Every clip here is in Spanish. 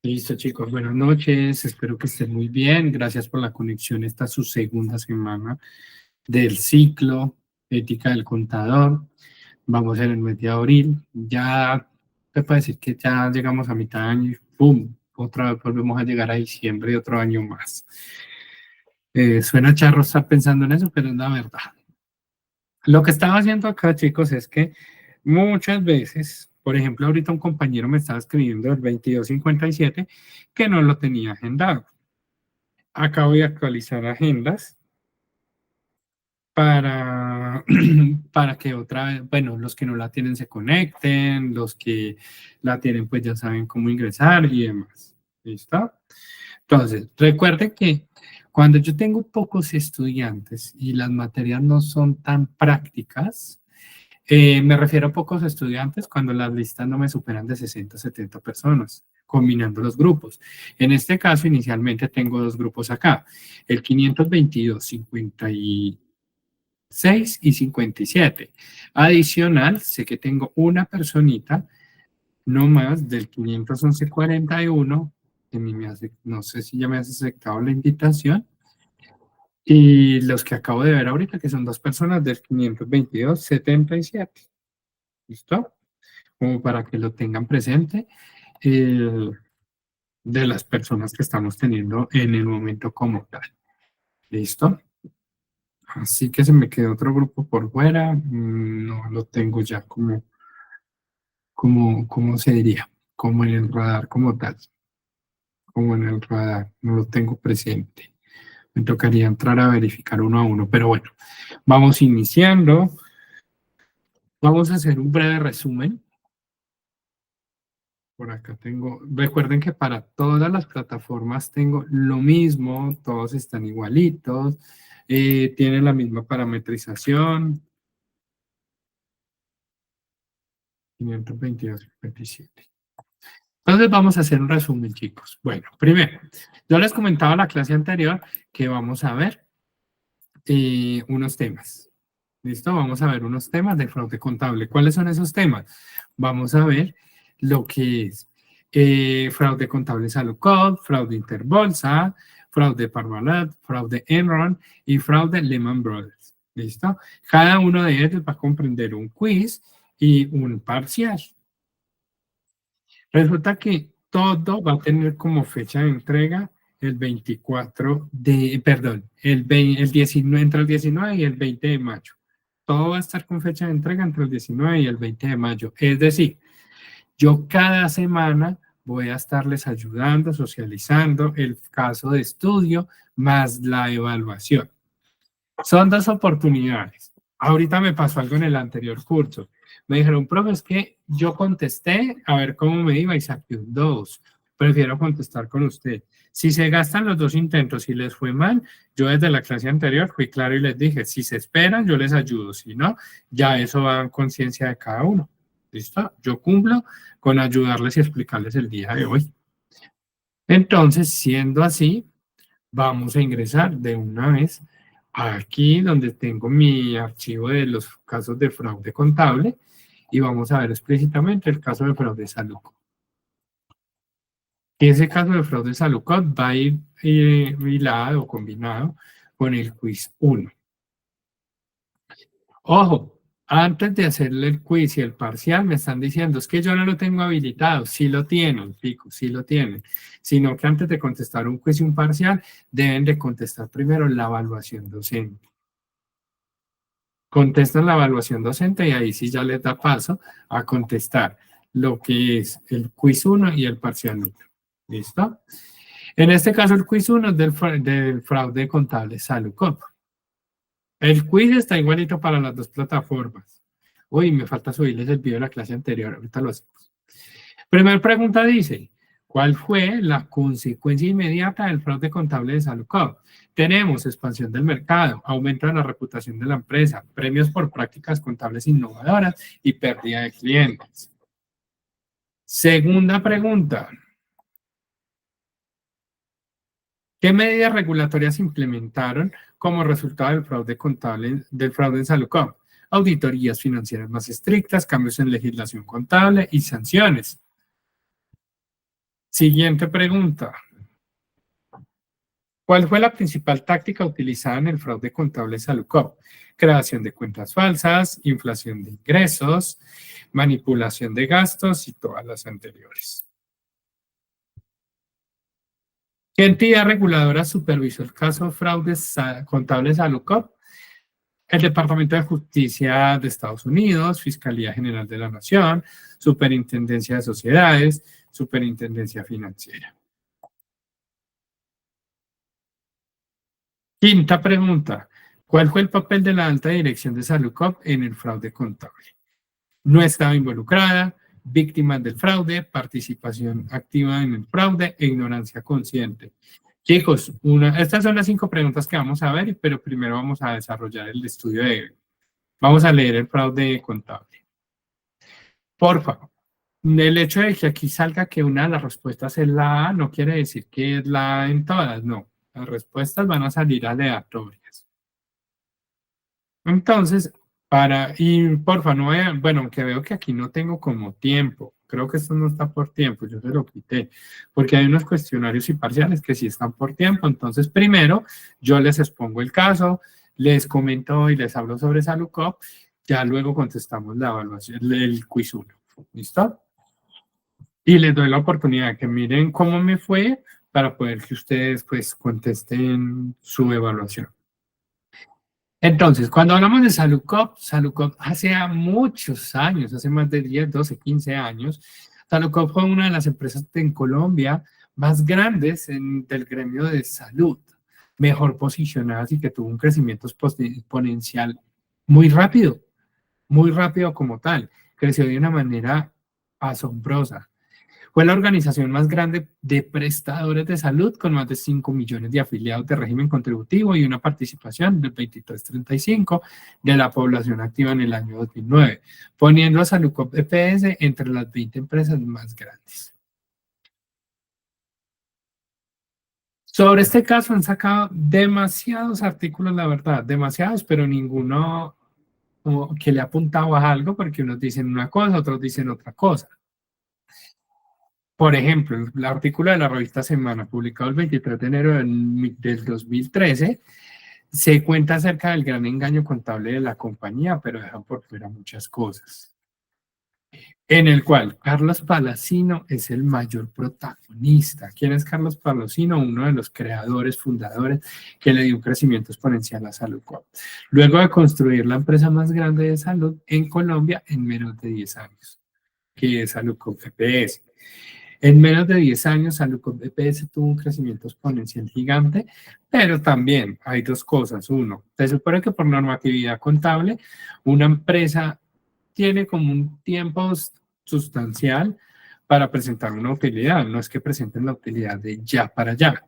Listo, chicos. Buenas noches. Espero que estén muy bien. Gracias por la conexión. Esta es su segunda semana del ciclo Ética del Contador. Vamos en el mes de abril. Ya se puede decir que ya llegamos a mitad de año y ¡pum! Otra vez volvemos a llegar a diciembre y otro año más. Suena charro estar pensando en eso, pero es la verdad. Lo que estaba haciendo acá, chicos, es que muchas veces, por ejemplo, ahorita un compañero me estaba escribiendo el 2257 que no lo tenía agendado. Acabo de actualizar agendas para, para que otra vez, bueno, los que no la tienen se conecten, los que la tienen pues ya saben cómo ingresar y demás. ¿Listo? Entonces, recuerden que cuando yo tengo pocos estudiantes y las materias no son tan prácticas, me refiero a pocos estudiantes cuando las listas no me superan de 60 a 70 personas, combinando los grupos. En este caso, inicialmente tengo dos grupos acá, el 522, 56 y 57. Adicional, sé que tengo una personita, no más, del 511, 41, que a mí me hace, no sé si ya me has aceptado la invitación, y los que acabo de ver ahorita, que son dos personas del 522, 77. ¿Listo? Como para que lo tengan presente, eh, de las personas que estamos teniendo en el momento como tal. ¿Listo? Así que se me quedó otro grupo por fuera, no lo tengo ya ¿cómo se diría? Como en el radar como tal, como en el radar, no lo tengo presente. Me tocaría entrar a verificar uno a uno, pero bueno, vamos iniciando. Vamos a hacer un breve resumen. Por acá tengo, recuerden que para todas las plataformas tengo lo mismo, todos están igualitos, tienen la misma parametrización, 522.57. Entonces vamos a hacer un resumen, chicos. Bueno, primero, yo les comentaba en la clase anterior que vamos a ver unos temas. ¿Listo? Vamos a ver unos temas de fraude contable. ¿Cuáles son esos temas? Vamos a ver lo que es fraude contable Salucot, fraude Interbolsa, fraude Parmalat, fraude Enron y fraude Lehman Brothers. ¿Listo? Cada uno de ellos va a comprender un quiz y un parcial. Resulta que todo va a tener como fecha de entrega el 24 de, perdón, el 19, entre el 19 y el 20 de mayo. Todo va a estar con fecha de entrega entre el 19 y el 20 de mayo. Es decir, yo cada semana voy a estarles ayudando, socializando el caso de estudio más la evaluación. Son dos oportunidades. Ahorita me pasó algo en el anterior curso. Me dijeron, profe, es que yo contesté a ver cómo me iba y saqué un 2. Prefiero contestar con usted. Si se gastan los dos intentos y les fue mal, yo desde la clase anterior fui claro y les dije, si se esperan, yo les ayudo. Si no, ya eso va en conciencia de cada uno. ¿Listo? Yo cumplo con ayudarles y explicarles el día de hoy. Entonces, siendo así, vamos a ingresar de una vez aquí donde tengo mi archivo de los casos de fraude contable y vamos a ver explícitamente el caso de fraude Salucot. Ese caso de fraude Salucot va a ir hilado o combinado con el quiz 1. Ojo, antes de hacerle el quiz y el parcial me están diciendo, es que yo no lo tengo habilitado. Sí lo tienen, pico, sí lo tienen. Sino que antes de contestar un quiz y un parcial, deben de contestar primero la evaluación docente. Contestan la evaluación docente y ahí sí ya les da paso a contestar lo que es el quiz 1 y el parcial 1. ¿Listo? En este caso, el quiz 1 es del fraude contable Salucop. El quiz está igualito para las dos plataformas. Uy, me falta subirles el video de la clase anterior, ahorita lo hacemos. Primera pregunta dice, ¿cuál fue la consecuencia inmediata del fraude contable de Salucop? Tenemos expansión del mercado, aumento de la reputación de la empresa, premios por prácticas contables innovadoras y pérdida de clientes. Segunda pregunta, ¿qué medidas regulatorias se implementaron como resultado del fraude contable, del fraude en Salucop? Auditorías financieras más estrictas, cambios en legislación contable y sanciones. Siguiente pregunta. ¿Cuál fue la principal táctica utilizada en el fraude contable Salucop? Creación de cuentas falsas, inflación de ingresos, manipulación de gastos y todas las anteriores. ¿Qué entidad reguladora supervisó el caso de fraudes contables Salucop? El Departamento de Justicia de Estados Unidos, Fiscalía General de la Nación, Superintendencia de Sociedades, Superintendencia Financiera. Quinta pregunta. ¿Cuál fue el papel de la alta dirección de Salucop en el fraude contable? No estaba involucrada, víctimas del fraude, participación activa en el fraude e ignorancia consciente. Chicos, estas son las 5 preguntas que vamos a ver, pero primero vamos a desarrollar el estudio vamos a leer el fraude contable. Por favor, el hecho de que aquí salga que una de las respuestas es la A no quiere decir que es la A en todas, no. Las respuestas van a salir aleatorias. Entonces, y porfa, no vayan, bueno, aunque veo que aquí no tengo como tiempo, creo que esto no está por tiempo, yo se lo quité, porque hay unos cuestionarios y parciales que sí están por tiempo, entonces primero yo les expongo el caso, les comento y les hablo sobre Salucop, ya luego contestamos la evaluación, el quiz 1, ¿listo? Y les doy la oportunidad que miren cómo me fue para poder que ustedes pues contesten su evaluación. Entonces, cuando hablamos de Salucop, Salucop hace muchos años, hace más de 10, 12, 15 años, Salucop fue una de las empresas en Colombia más grandes del gremio de salud, mejor posicionadas y que tuvo un crecimiento exponencial muy rápido como tal. Creció de una manera asombrosa. Fue la organización más grande de prestadores de salud con más de 5 millones de afiliados de régimen contributivo y una participación del 23,35% de la población activa en el año 2009, poniendo a Salucop EPS entre las 20 empresas más grandes. Sobre este caso han sacado demasiados artículos, la verdad, demasiados, pero ninguno como que le ha apuntado a algo porque unos dicen una cosa, otros dicen otra cosa. Por ejemplo, el artículo de la revista Semana, publicado el 23 de enero del 2013, se cuenta acerca del gran engaño contable de la compañía, pero dejan por fuera muchas cosas. En el cual Carlos Palacino es el mayor protagonista. ¿Quién es Carlos Palacino? Uno de los creadores, fundadores, que le dio un crecimiento exponencial a Salucop. Luego de construir la empresa más grande de salud en Colombia en menos de 10 años, que es Salucop EPS. En menos de 10 años, Salucop EPS tuvo un crecimiento exponencial gigante, pero también hay dos cosas. Uno, se supone que por normatividad contable, una empresa tiene como un tiempo sustancial para presentar una utilidad, no es que presenten la utilidad de ya para allá.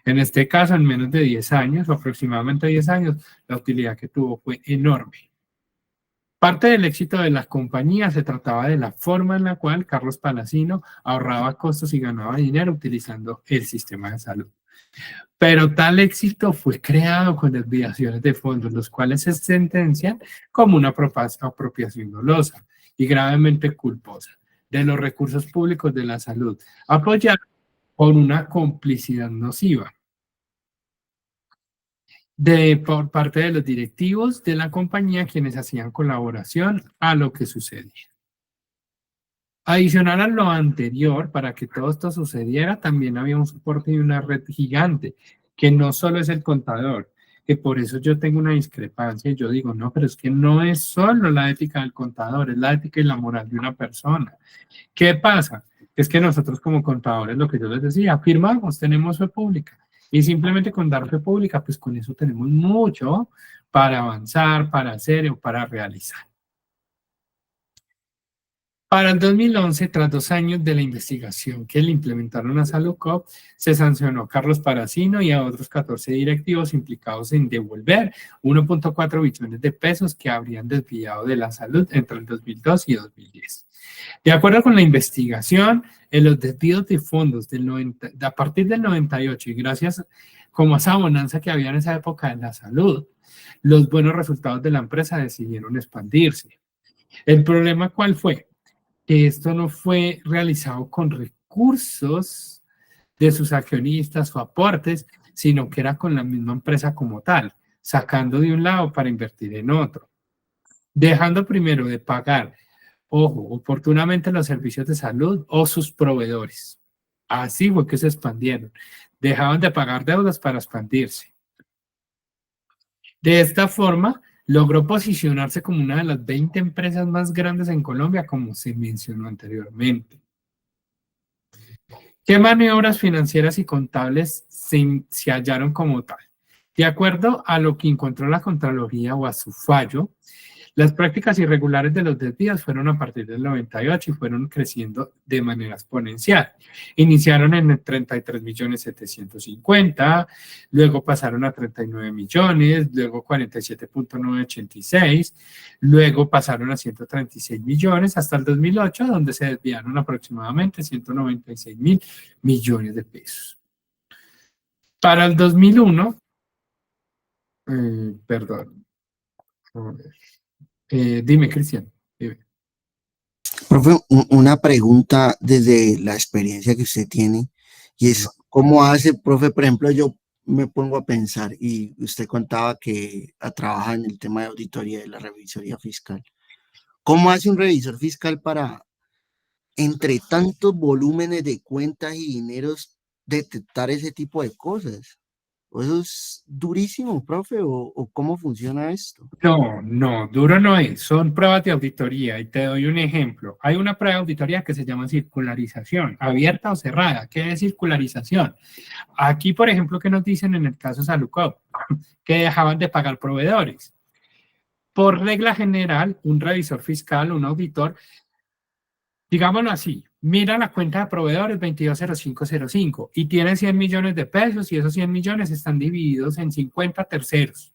En este caso, en menos de 10 años, o aproximadamente 10 años, la utilidad que tuvo fue enorme. Parte del éxito de la compañía se trataba de la forma en la cual Carlos Palacino ahorraba costos y ganaba dinero utilizando el sistema de salud. Pero tal éxito fue creado con desviaciones de fondos, los cuales se sentencian como una apropiación dolosa y gravemente culposa de los recursos públicos de la salud, apoyada por una complicidad nociva por parte de los directivos de la compañía, quienes hacían colaboración a lo que sucedía. Adicional a lo anterior, para que todo esto sucediera, también había un soporte y una red gigante, que no solo es el contador, que por eso yo tengo una discrepancia y yo digo, no, pero es que no es solo la ética del contador, es la ética y la moral de una persona. ¿Qué pasa? Es que nosotros como contadores, lo que yo les decía, firmamos, tenemos fe pública, y simplemente con dar fe pública, pues con eso tenemos mucho para avanzar, para hacer o para realizar. Para el 2011, tras 2 años de la investigación que le implementaron a Salucop, se sancionó a Carlos Palacino y a otros 14 directivos implicados en devolver 1.4 billones de pesos que habrían desviado de la salud entre el 2002 y 2010. De acuerdo con la investigación, en los desvíos de fondos a partir del 98 y gracias como a esa bonanza que había en esa época en la salud, los buenos resultados de la empresa decidieron expandirse. ¿El problema cuál fue? Que esto no fue realizado con recursos de sus accionistas o aportes, sino que era con la misma empresa como tal, sacando de un lado para invertir en otro, dejando primero de pagar, ojo, oportunamente los servicios de salud o sus proveedores. Así fue que se expandieron. Dejaban de pagar deudas para expandirse. De esta forma, logró posicionarse como una de las 20 empresas más grandes en Colombia, como se mencionó anteriormente. ¿Qué maniobras financieras y contables se hallaron como tal? De acuerdo a lo que encontró la Contraloría o a su fallo, las prácticas irregulares de los desvíos fueron a partir del 98 y fueron creciendo de manera exponencial. Iniciaron en 33.750.000, luego pasaron a 39 millones, luego 47.986, luego pasaron a 136 millones hasta el 2008, donde se desviaron aproximadamente 196.000 millones de pesos. Para el 2001, perdón, a ver, dime, Cristian. Dime. Profe, una pregunta desde la experiencia que usted tiene, y es, ¿cómo hace, profe? Por ejemplo, yo me pongo a pensar, y usted contaba que trabaja en el tema de auditoría de la revisoría fiscal. ¿Cómo hace un revisor fiscal para, entre tantos volúmenes de cuentas y dineros, detectar ese tipo de cosas? ¿Eso es durísimo, profe? ¿O cómo funciona esto? No, no, duro no es, son pruebas de auditoría y te doy un ejemplo. Hay una prueba de auditoría que se llama circularización, abierta o cerrada. ¿Qué es circularización? Aquí, por ejemplo, ¿qué nos dicen en el caso Salucop? Que dejaban de pagar proveedores. Por regla general, un revisor fiscal, un auditor, digámoslo así, mira la cuenta de proveedores 220505 y tiene 100 millones de pesos y esos 100 millones están divididos en 50 terceros.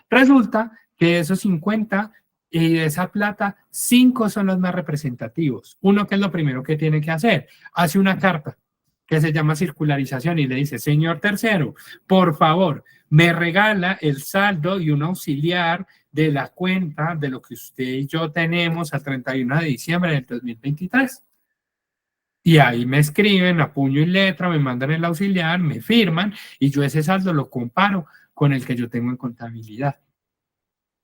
Resulta que de esos 50 y de esa plata, 5 son los más representativos. Uno, que es lo primero que tiene que hacer, hace una carta que se llama circularización y le dice, señor tercero, por favor, me regala el saldo y un auxiliar de la cuenta de lo que usted y yo tenemos a 31 de diciembre del 2023. Y ahí me escriben a puño y letra, me mandan el auxiliar, me firman y yo ese saldo lo comparo con el que yo tengo en contabilidad.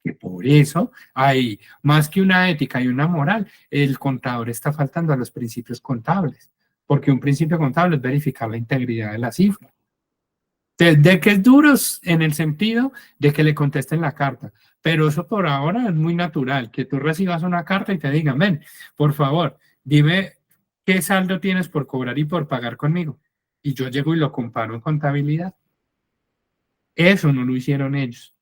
Que por eso hay más que una ética y una moral, el contador está faltando a los principios contables, porque un principio contable es verificar la integridad de la cifra. De que es duros en el sentido de que le contesten la carta, pero eso por ahora es muy natural, que tú recibas una carta y te digan, ven, por favor, dime qué saldo tienes por cobrar y por pagar conmigo. Y yo llego y lo comparo en contabilidad. Eso no lo hicieron ellos.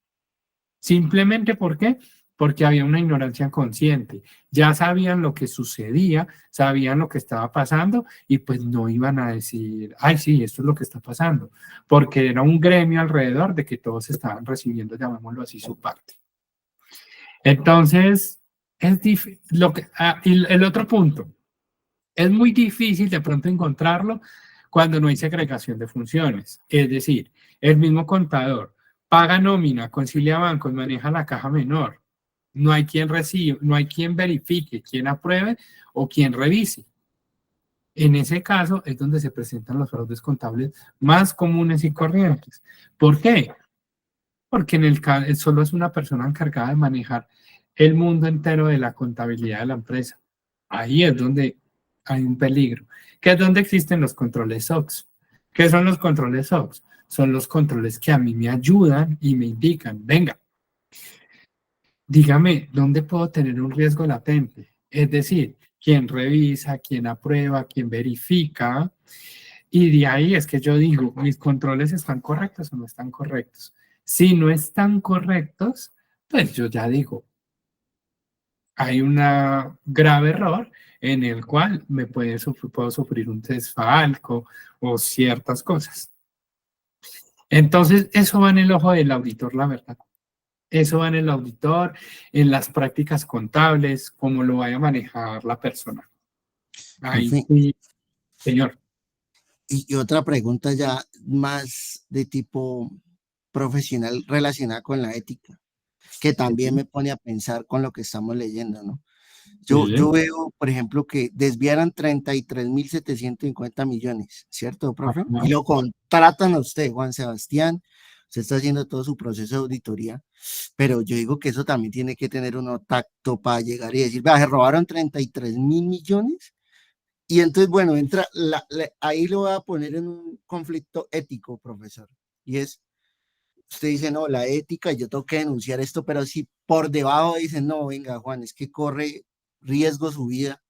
Simplemente, ¿por qué? Porque había una ignorancia consciente. Ya sabían lo que sucedía, sabían lo que estaba pasando y pues no iban a decir, ay, sí, esto es lo que está pasando, porque era un gremio alrededor de que todos estaban recibiendo, llamémoslo así, su parte. Entonces, es difícil. Y el otro punto, es muy difícil de pronto encontrarlo cuando no hay segregación de funciones. Es decir, el mismo contador paga nómina, concilia bancos, maneja la caja menor. No hay quien reciba, no hay quien verifique, quien apruebe o quien revise. En ese caso es donde se presentan los fraudes contables más comunes y corrientes. ¿Por qué? Porque en el caso solo es una persona encargada de manejar el mundo entero de la contabilidad de la empresa. Ahí es donde hay un peligro, que es donde existen los controles SOX. ¿Qué son los controles SOX? Son los controles que a mí me ayudan y me indican, venga, dígame, ¿dónde puedo tener un riesgo latente? Es decir, quién revisa, quién aprueba, quién verifica. Y de ahí es que yo digo, ¿mis controles están correctos o no están correctos? Si no están correctos, pues yo ya digo, hay un grave error en el cual puedo sufrir un desfalco o ciertas cosas. Entonces, eso va en el ojo del auditor, la verdad. Eso va en el auditor, en las prácticas contables, cómo lo vaya a manejar la persona. Ahí Profe, sí, señor. y otra pregunta ya más de tipo profesional relacionada con la ética, que también me pone a pensar con lo que estamos leyendo, ¿no? Yo Sí. veo, por ejemplo, que desviaran 33.750 millones, ¿cierto, profe? Ajá. Y lo contratan a usted, Juan Sebastián. Usted está haciendo todo su proceso de auditoría, pero yo digo que eso también tiene que tener uno tacto para llegar y decir, vea, se robaron 33.000 millones. Y entonces, bueno, ahí lo voy a poner en un conflicto ético, profesor. Y es, usted dice, no, la ética, yo tengo que denunciar esto, pero si por debajo dice, no, venga, Juan, es que corre riesgo su vida,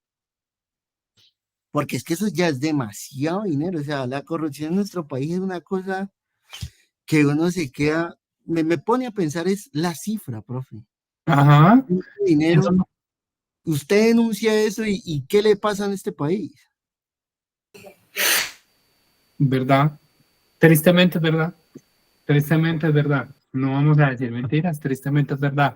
porque es que eso ya es demasiado dinero. O sea, la corrupción en nuestro país es una cosa que uno se queda, me pone a pensar, es la cifra, profe. Ajá. Eso Dinero, no- usted denuncia eso y ¿qué le pasa en este país? ¿Verdad? Tristemente es verdad. Tristemente es verdad. No vamos a decir mentiras, tristemente es verdad.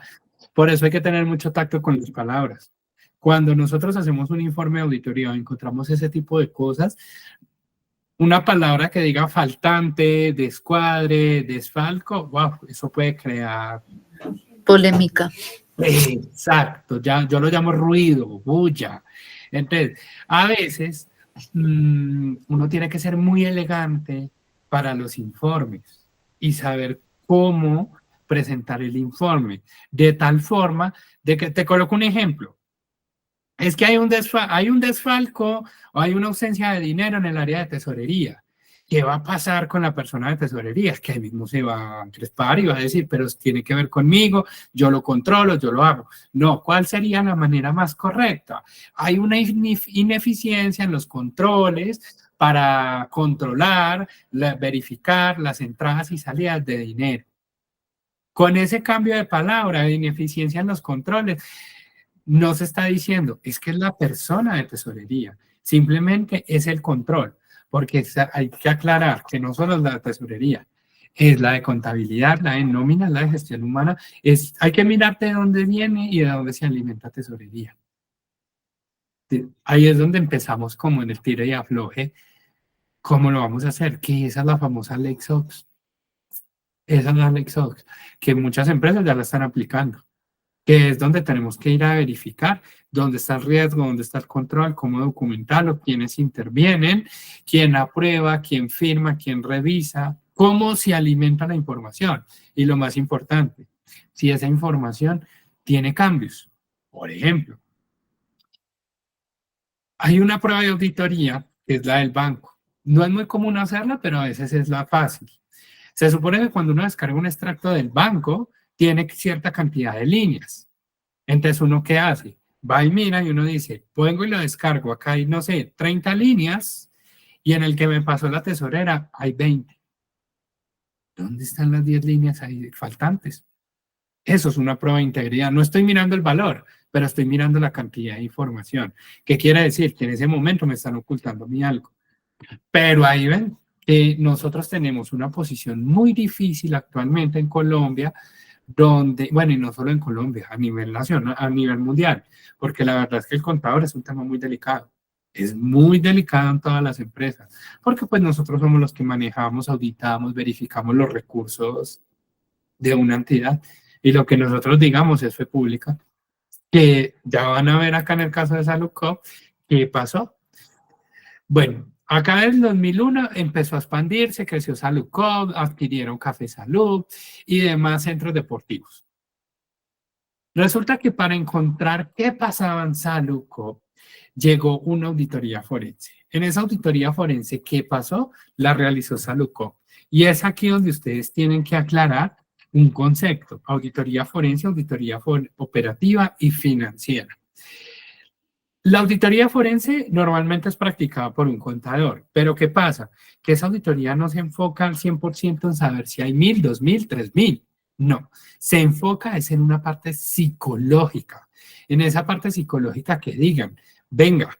Por eso hay que tener mucho tacto con las palabras. Cuando nosotros hacemos un informe de auditoría o encontramos ese tipo de cosas, una palabra que diga faltante, descuadre, desfalco, wow, eso puede crear. Polémica. Exacto, ya yo lo llamo ruido, bulla. Entonces, a veces uno tiene que ser muy elegante para los informes y saber cómo presentar el informe, de tal forma de que te coloco un ejemplo. Es que hay un desfalco o hay una ausencia de dinero en el área de tesorería. ¿Qué va a pasar con la persona de tesorería? Es que ahí mismo se va a encrespar y va a decir, pero tiene que ver conmigo, yo lo controlo, yo lo hago. No, ¿cuál sería la manera más correcta? Hay una ineficiencia en los controles para controlar, verificar las entradas y salidas de dinero. Con ese cambio de palabra, de ineficiencia en los controles, no se está diciendo, es que es la persona de tesorería, simplemente es el control, porque hay que aclarar que no solo es la tesorería, es la de contabilidad, la de nómina, la de gestión humana, hay que mirar de dónde viene y de dónde se alimenta tesorería. Ahí es donde empezamos como en el tire y afloje, ¿cómo lo vamos a hacer? Que esa es la famosa Lex Ops, esa es la Lex Ops, que muchas empresas ya la están aplicando, que es donde tenemos que ir a verificar dónde está el riesgo, dónde está el control, cómo documentarlo, quiénes intervienen, quién aprueba, quién firma, quién revisa, cómo se alimenta la información. Y lo más importante, si esa información tiene cambios. Por ejemplo, hay una prueba de auditoría que es la del banco. No es muy común hacerla, pero a veces es la fácil. Se supone que cuando uno descarga un extracto del banco, tiene cierta cantidad de líneas. Entonces, ¿uno qué hace? Va y mira y uno dice, pongo y lo descargo. Acá hay, no sé, 30 líneas y en el que me pasó la tesorera hay 20. ¿Dónde están las 10 líneas ahí faltantes? Eso es una prueba de integridad. No estoy mirando el valor, pero estoy mirando la cantidad de información. ¿Qué quiere decir? Que en ese momento me están ocultando mi algo. Pero ahí ven que nosotros tenemos una posición muy difícil actualmente en Colombia, donde, bueno, y no solo en Colombia, a nivel nacional, a nivel mundial, porque la verdad es que el contador es un tema muy delicado. Es muy delicado en todas las empresas, porque pues nosotros somos los que manejamos, auditamos, verificamos los recursos de una entidad y lo que nosotros digamos es fe pública, que ya van a ver acá en el caso de Salucop, ¿qué pasó? Bueno, acá en el 2001 empezó a expandirse, creció Salucop, adquirieron Café Salud y demás centros deportivos. Resulta que para encontrar qué pasaba en Salucop, llegó una auditoría forense. En esa auditoría forense, ¿qué pasó? La realizó Salucop. Y es aquí donde ustedes tienen que aclarar un concepto: auditoría forense, auditoría operativa y financiera. La auditoría forense normalmente es practicada por un contador, pero ¿qué pasa? Que esa auditoría no se enfoca al 100% en saber si hay 1.000, 2.000, 3.000. No, se enfoca es en una parte psicológica. En esa parte psicológica que digan, venga,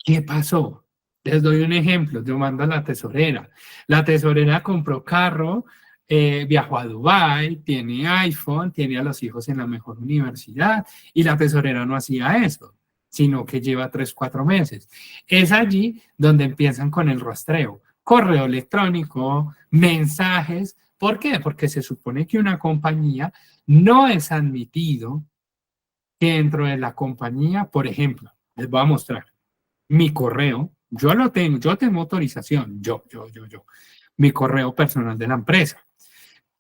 ¿qué pasó? Les doy un ejemplo, yo mando a la tesorera. La tesorera compró carro, viajó a Dubái, tiene iPhone, tiene a los hijos en la mejor universidad y la tesorera no hacía eso, sino que lleva 3, 4 meses. Es allí donde empiezan con el rastreo. Correo electrónico, mensajes. ¿Por qué? Porque se supone que una compañía no es admitido que dentro de la compañía, por ejemplo, les voy a mostrar mi correo, yo lo tengo, yo tengo autorización, mi correo personal de la empresa.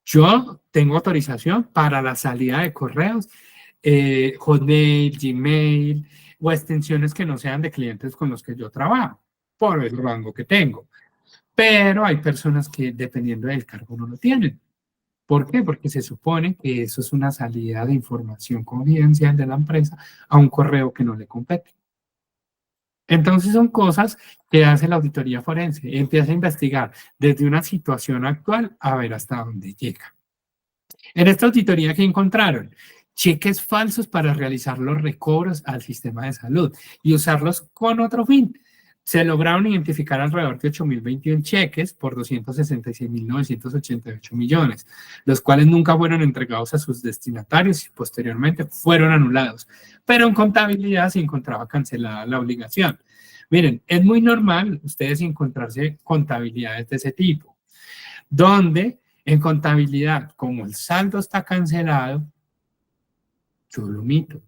Yo tengo autorización para la salida de correos, Hotmail, Gmail o extensiones que no sean de clientes con los que yo trabajo, por el rango que tengo. Pero hay personas que dependiendo del cargo no lo tienen. ¿Por qué? Porque se supone que eso es una salida de información confidencial de la empresa a un correo que no le compete. Entonces son cosas que hace la auditoría forense. Empieza a investigar desde una situación actual a ver hasta dónde llega. En esta auditoría, ¿qué encontraron? Cheques falsos para realizar los recobros al sistema de salud y usarlos con otro fin. Se lograron identificar alrededor de 8.021 cheques por 266.988 millones, los cuales nunca fueron entregados a sus destinatarios y posteriormente fueron anulados. Pero en contabilidad se encontraba cancelada la obligación. Miren, es muy normal ustedes encontrarse contabilidades de ese tipo, donde en contabilidad, como el saldo está cancelado, yo lo omito.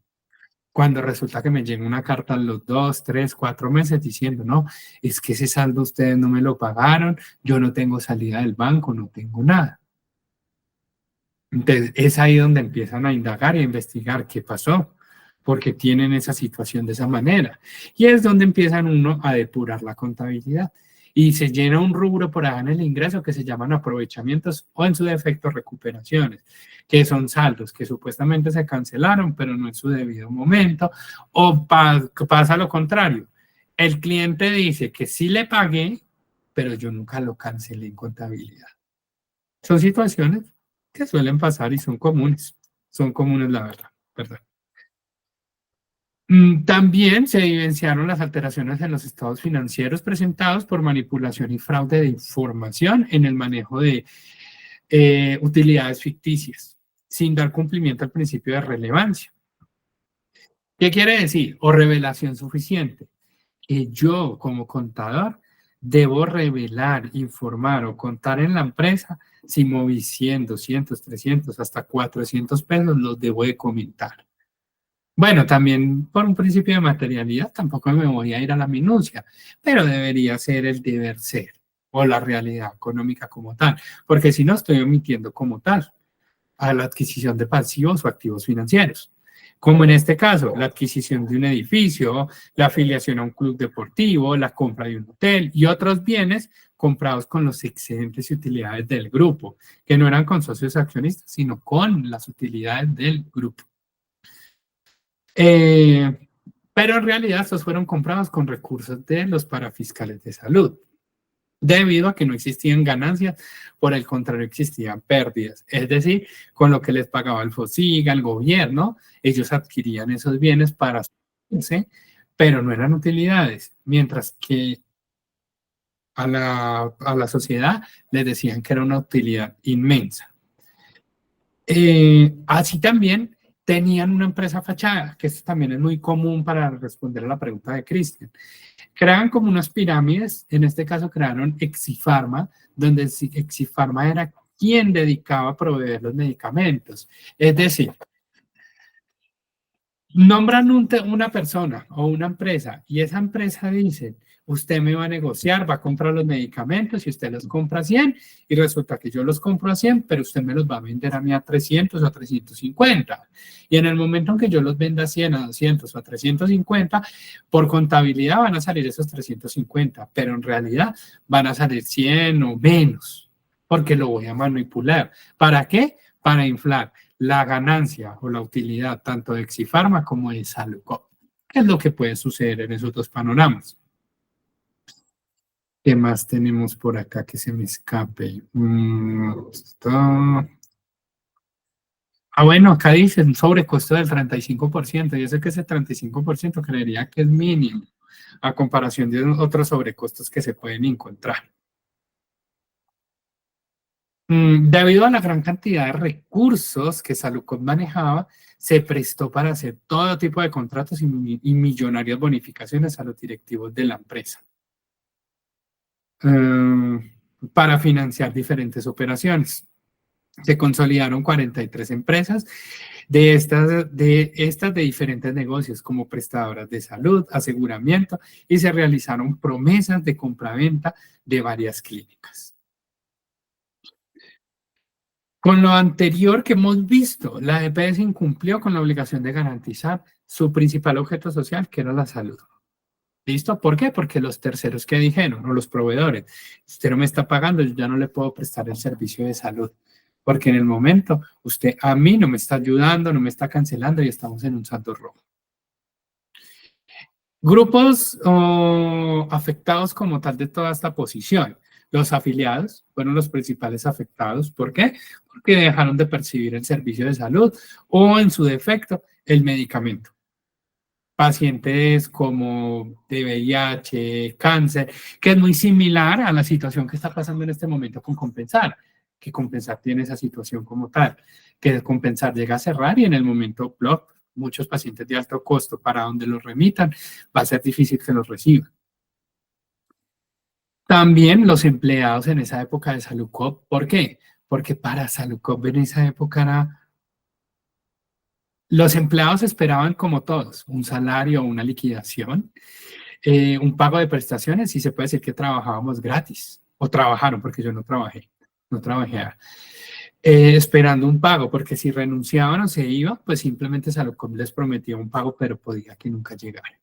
Cuando resulta que me llega una carta a los 2, 3, 4 meses diciendo, no, es que ese saldo ustedes no me lo pagaron, yo no tengo salida del banco, no tengo nada. Entonces, es ahí donde empiezan a indagar y a investigar qué pasó, porque tienen esa situación de esa manera. Y es donde empiezan uno a depurar la contabilidad. Y se llena un rubro por allá en el ingreso que se llaman aprovechamientos o en su defecto recuperaciones, que son saldos que supuestamente se cancelaron, pero no en su debido momento, o pasa lo contrario. El cliente dice que sí le pagué, pero yo nunca lo cancelé en contabilidad. Son situaciones que suelen pasar y son comunes la verdad. También se evidenciaron las alteraciones en los estados financieros presentados por manipulación y fraude de información en el manejo de utilidades ficticias, sin dar cumplimiento al principio de relevancia. ¿Qué quiere decir? O revelación suficiente. Que yo, como contador, debo revelar, informar o contar en la empresa si moví 100, 200, 300, hasta 400 pesos, los debo de comentar. Bueno, también por un principio de materialidad, tampoco me voy a ir a la minucia, pero debería ser el deber ser o la realidad económica como tal, porque si no estoy omitiendo como tal a la adquisición de pasivos o activos financieros, como en este caso, la adquisición de un edificio, la afiliación a un club deportivo, la compra de un hotel y otros bienes comprados con los excedentes y utilidades del grupo, que no eran con socios accionistas, sino con las utilidades del grupo. Pero en realidad estos fueron comprados con recursos de los parafiscales de salud, debido a que no existían ganancias, por el contrario existían pérdidas. Es decir, con lo que les pagaba el FOSIGA, el gobierno, ellos adquirían esos bienes para subsistirse, pero no eran utilidades, mientras que a la sociedad les decían que era una utilidad inmensa. Así también tenían una empresa fachada, que esto también es muy común para responder a la pregunta de Cristian. Creaban como unas pirámides, en este caso crearon Exifarma, donde Exifarma era quien dedicaba a proveer los medicamentos. Es decir, nombran una persona o una empresa y esa empresa dice, usted me va a negociar, va a comprar los medicamentos y usted los compra a 100 y resulta que yo los compro a 100, pero usted me los va a vender a mí a 300 o a 350. Y en el momento en que yo los venda a 100, a 200 o a 350, por contabilidad van a salir esos 350, pero en realidad van a salir 100 o menos, porque lo voy a manipular. ¿Para qué? Para inflar la ganancia o la utilidad tanto de Exifarma como de Salucop. ¿Qué es lo que puede suceder en esos dos panoramas? ¿Qué más tenemos por acá que se me escape? Bueno, acá dice un sobrecosto del 35%. Yo sé que ese 35% creería que es mínimo a comparación de otros sobrecostos que se pueden encontrar. Debido a la gran cantidad de recursos que Salucop manejaba, se prestó para hacer todo tipo de contratos y millonarias bonificaciones a los directivos de la empresa para financiar diferentes operaciones. Se consolidaron 43 empresas de diferentes negocios como prestadoras de salud, aseguramiento, y se realizaron promesas de compraventa de varias clínicas. Con lo anterior que hemos visto, la EPS incumplió con la obligación de garantizar su principal objeto social, que era la salud. ¿Listo? ¿Por qué? Porque los terceros que dijeron, o los proveedores, si usted no me está pagando, yo ya no le puedo prestar el servicio de salud. Porque en el momento, usted a mí no me está ayudando, no me está cancelando y estamos en un saldo rojo. Grupos afectados como tal de toda esta posición. Los afiliados fueron los principales afectados. ¿Por qué? Porque dejaron de percibir el servicio de salud o, en su defecto, el medicamento. Pacientes como de VIH, cáncer, que es muy similar a la situación que está pasando en este momento con Compensar, que Compensar tiene esa situación como tal, que Compensar llega a cerrar y en el momento, plop, muchos pacientes de alto costo para donde los remitan, va a ser difícil que los reciban. También los empleados en esa época de Salucop, ¿por qué? Porque para Salucop en esa época era... Los empleados esperaban, como todos, un salario o una liquidación, un pago de prestaciones, y se puede decir que trabajábamos gratis, o trabajaron, porque yo no trabajé, esperando un pago, porque si renunciaban o se iban, pues simplemente Saludcop les prometía un pago, pero podía que nunca llegara.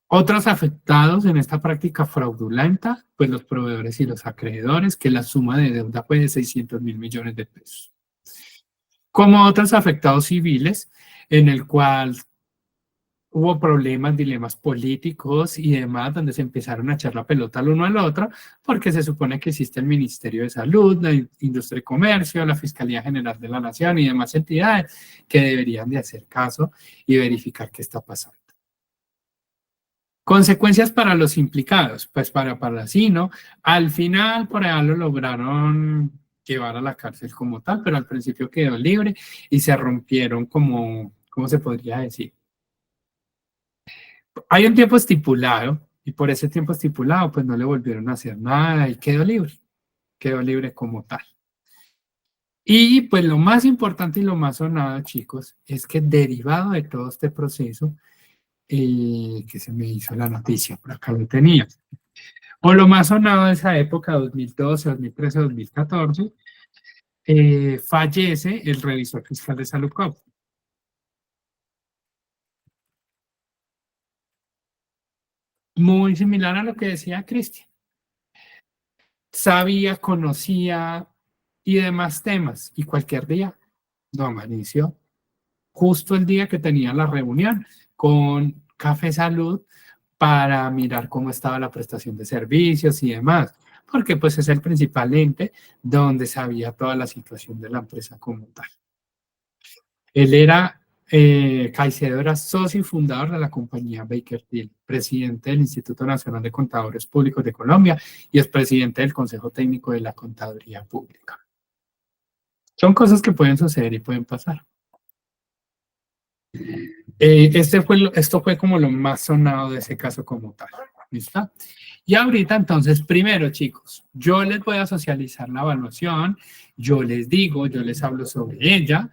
Otros afectados en esta práctica fraudulenta, pues los proveedores y los acreedores, que la suma de deuda fue de 600.000 millones de pesos. Como otros afectados civiles, en el cual hubo problemas, dilemas políticos y demás, donde se empezaron a echar la pelota al uno al otro, porque se supone que existe el Ministerio de Salud, la Industria y Comercio, la Fiscalía General de la Nación y demás entidades que deberían de hacer caso y verificar qué está pasando. Consecuencias para los implicados, pues para Palacino, al final por allá lo lograron llevar a la cárcel como tal, pero al principio quedó libre y se rompieron como, ¿cómo se podría decir? Hay un tiempo estipulado y por ese tiempo estipulado pues no le volvieron a hacer nada y quedó libre como tal. Y pues lo más importante y lo más sonado, chicos, es que derivado de todo este proceso, que se me hizo la noticia, por acá lo tenía, o lo más sonado de esa época, 2012, 2013, 2014, fallece el revisor fiscal de Salucop. Muy similar a lo que decía Cristian. Sabía, conocía y demás temas, y cualquier día no amaneció. Justo el día que tenía la reunión con Café Salud para mirar cómo estaba la prestación de servicios y demás, porque pues es el principal ente donde sabía toda la situación de la empresa como tal. Él era, Caicedo era socio y fundador de la compañía Baker Tilly, presidente del Instituto Nacional de Contadores Públicos de Colombia y es presidente del Consejo Técnico de la Contaduría Pública. Son cosas que pueden suceder y pueden pasar. Esto fue como lo más sonado de ese caso como tal. ¿Listo? Y ahorita entonces, primero chicos, yo les voy a socializar la evaluación, yo les digo, yo les hablo sobre ella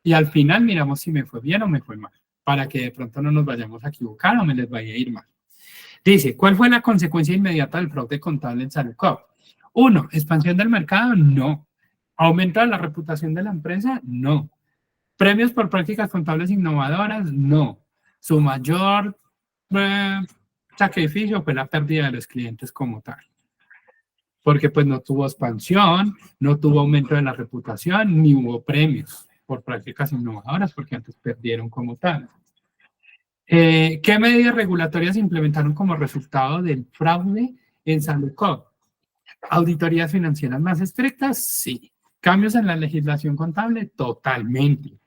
y al final miramos si me fue bien o me fue mal, para que de pronto no nos vayamos a equivocar o me les vaya a ir mal. Dice, ¿cuál fue la consecuencia inmediata del fraude contable en Salucop? 1, expansión del mercado, no. ¿Aumento de la reputación de la empresa? No. ¿Premios por prácticas contables innovadoras? No. Su mayor sacrificio fue la pérdida de los clientes como tal. Porque pues no tuvo expansión, no tuvo aumento de la reputación, ni hubo premios por prácticas innovadoras, porque antes perdieron como tal. ¿Qué medidas regulatorias implementaron como resultado del fraude en Salucop? ¿Auditorías financieras más estrictas? Sí. ¿Cambios en la legislación contable? Totalmente.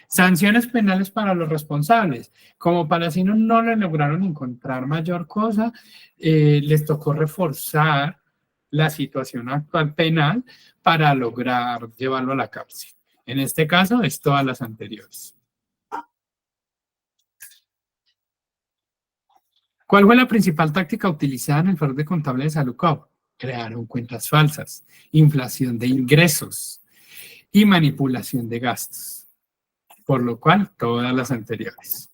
Sanciones penales para los responsables. Como Palacino no le lograron encontrar mayor cosa, les tocó reforzar la situación actual penal para lograr llevarlo a la cárcel. En este caso, es todas las anteriores. ¿Cuál fue la principal táctica utilizada en el fraude contable de Salucop? crearon cuentas falsas, inflación de ingresos y manipulación de gastos, por lo cual todas las anteriores.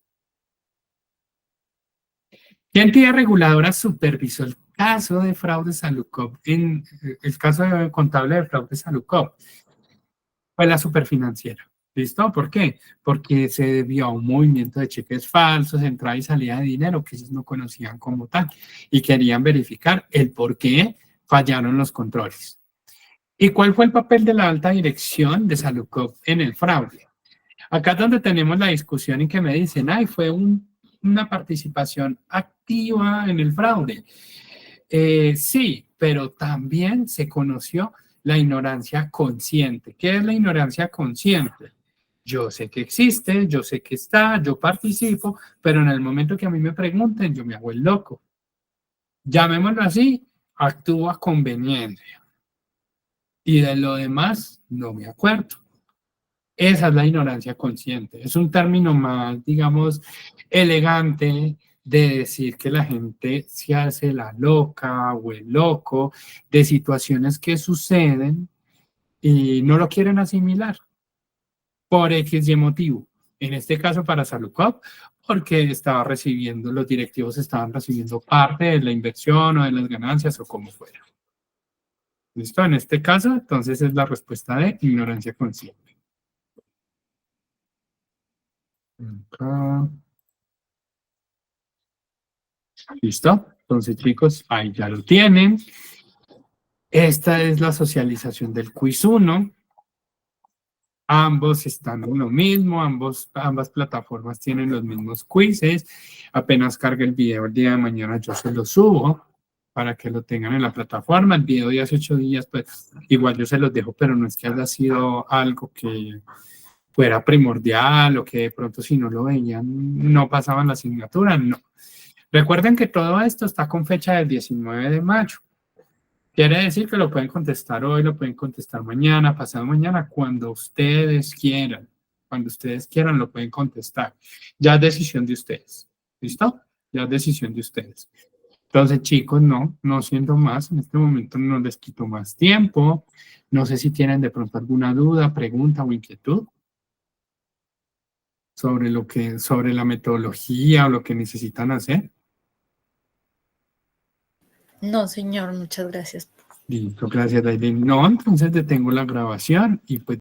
¿Qué entidad reguladora supervisó el caso de fraude Salucop en el caso contable de fraude Salucop? Fue la Superfinanciera. ¿Listo? ¿Por qué? Porque se debió a un movimiento de cheques falsos, entrada y salida de dinero que ellos no conocían como tal y querían verificar el por qué fallaron los controles. ¿Y cuál fue el papel de la alta dirección de Salucop en el fraude? Acá es donde tenemos la discusión en que me dicen, ay, fue una participación activa en el fraude. Sí, pero también se conoció la ignorancia consciente. ¿Qué es la ignorancia consciente? Yo sé que existe, yo sé que está, yo participo, pero en el momento que a mí me pregunten, yo me hago el loco. Llamémoslo así, actúo a conveniencia. Y de lo demás, no me acuerdo. Esa es la ignorancia consciente. Es un término más, digamos, elegante de decir que la gente se hace la loca o el loco de situaciones que suceden y no lo quieren asimilar por X y motivo. En este caso para Salucop, porque estaba recibiendo, los directivos estaban recibiendo parte de la inversión o de las ganancias o como fuera. ¿Listo? En este caso, entonces es la respuesta de ignorancia consciente. Acá. ¿Listo? Entonces, chicos, ahí ya lo tienen. Esta es la socialización del quiz 1. Ambos están en lo mismo, ambas plataformas tienen los mismos quizzes. Apenas cargue el video el día de mañana, yo se lo subo para que lo tengan en la plataforma. El video de hace 8 días, pues igual yo se los dejo, pero no es que haya sido algo que fuera primordial o que de pronto si no lo veían no pasaban la asignatura, no. Recuerden que todo esto está con fecha del 19 de mayo. Quiere decir que lo pueden contestar hoy, lo pueden contestar mañana, pasado mañana, cuando ustedes quieran. Cuando ustedes quieran lo pueden contestar. Ya es decisión de ustedes. ¿Listo? Ya es decisión de ustedes. Entonces, chicos, no siento más. En este momento no les quito más tiempo. No sé si tienen de pronto alguna duda, pregunta o inquietud sobre la metodología o lo que necesitan hacer. No, señor, muchas gracias. Listo, gracias, Dailin. No, entonces detengo la grabación y pues